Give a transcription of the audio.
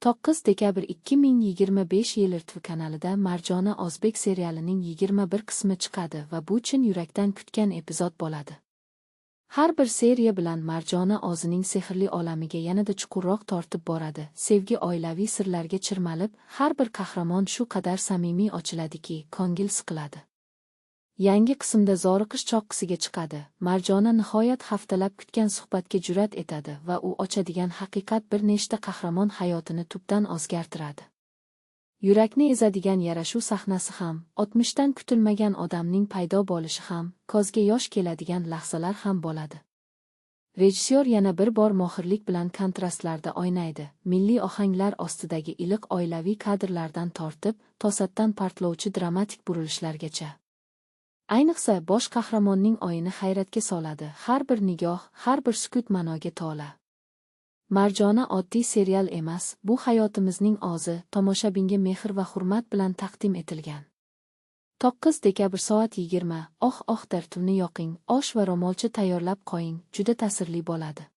9 dekabr 2025 yil RTV kanalida Marjona Ozbek serialining 21 qismi chiqadi va bu chin yurakdan kutgan epizod bo'ladi. Har bir seriya bilan Marjona o'zining sehrli olamiga yanada chuqurroq tortib boradi. Sevgi, oilaviy sirlarga chirmalib, har bir qahramon shu qadar samimiy ochiladiki, ko'ngil siqiladi. Yangi qismda zoriqish choqqisiga chiqadi. Marjona nihoyat haftalab kutgan suhbatga jur'at etadi va u ochadigan haqiqat bir nechta qahramon hayotini tubdan o'zgartiradi. Yurakni ezadigan yarashuv sahnasi ham, o'tmishdan kutilmagan odamning paydo bo'lishi ham, ko'zga yosh keladigan lahzalar ham bo'ladi. Rejissyor yana bir bor mohirlik bilan kontrastlarda o'ynaydi. Milliy ohanglar ostidagi iliq oilaviy kadrlardan tortib, to'satdan portlovchi dramatik burilishlargacha. Ayniqsa bosh qahramonning o'yini hayratga soladi. Har bir nigoh, har bir sukut ma'noga to'la. Marjona oddiy serial emas, bu hayotimizning o'zi, tomoshabinga mehr va hurmat bilan taqdim etilgan. 9 dekabr soat 20. Dartuvni yoqing, osh va ro'molcha tayyorlab qo'ying, juda ta'sirli bo'ladi.